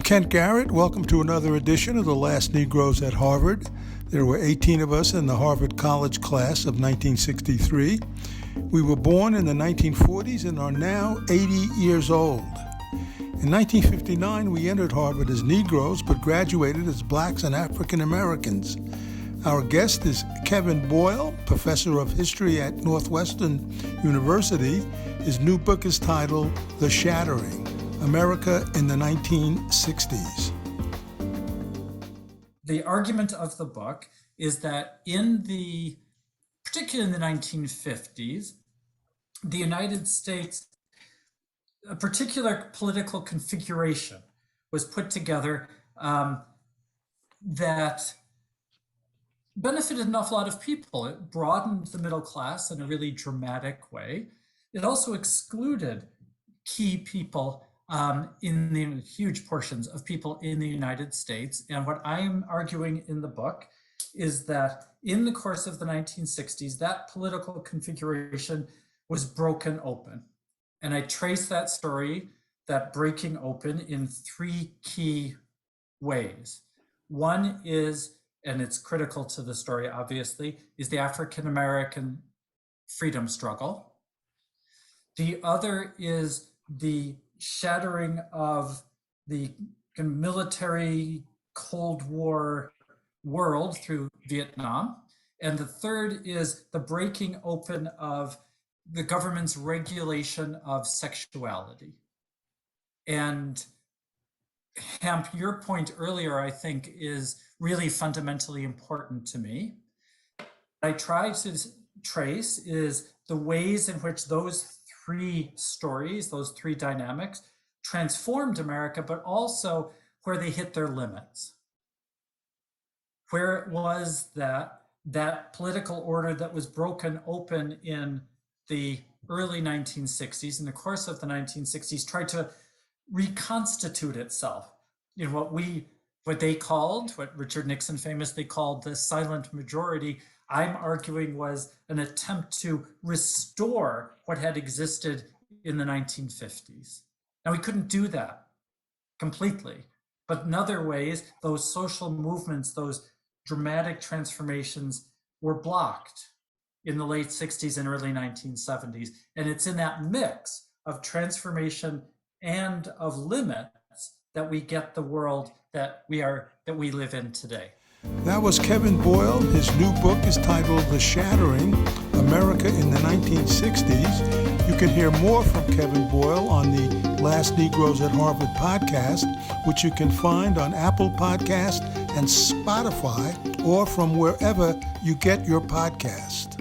Kent Garrett. Welcome to another edition of The Last Negroes at Harvard. There were 18 of us in the Harvard College class of 1963. We were born in the 1940s and are now 80 years old. In 1959, we entered Harvard as Negroes, but graduated as Blacks and African Americans. Our guest is Kevin Boyle, professor of history at Northwestern University. His new book is titled The Shattering: America in the 1960s. The argument of the book is that particularly in the 1950s, the United States, a particular political configuration was put together that benefited an awful lot of people. It broadened the middle class in a really dramatic way. It also excluded key people in the huge portions of people in the United States. And what I'm arguing in the book is that in the course of the 1960s, that political configuration was broken open. And I trace that story, that breaking open, in three key ways. One is, and it's critical to the story, obviously, is the African American freedom struggle. The other is the shattering of the military Cold War world through Vietnam. And the third is the breaking open of the government's regulation of sexuality. And Hamp, your point earlier, I think, is really fundamentally important to me. What I try to trace is the ways in which those three stories, those three dynamics, transformed America, but also where they hit their limits. Where it was that political order that was broken open in the early 1960s, in the course of the 1960s, tried to reconstitute itself in what Richard Nixon famously called the silent majority. I'm arguing was an attempt to restore what had existed in the 1950s. Now, we couldn't do that completely, but in other ways, those social movements, those dramatic transformations were blocked in the late 60s and early 1970s. And it's in that mix of transformation and of limits that we get the world that we live in today. That was Kevin Boyle. His new book is titled The Shattering: America in the 1960s. You can hear more from Kevin Boyle on the Last Negroes at Harvard podcast, which you can find on Apple Podcast and Spotify, or from wherever you get your podcast.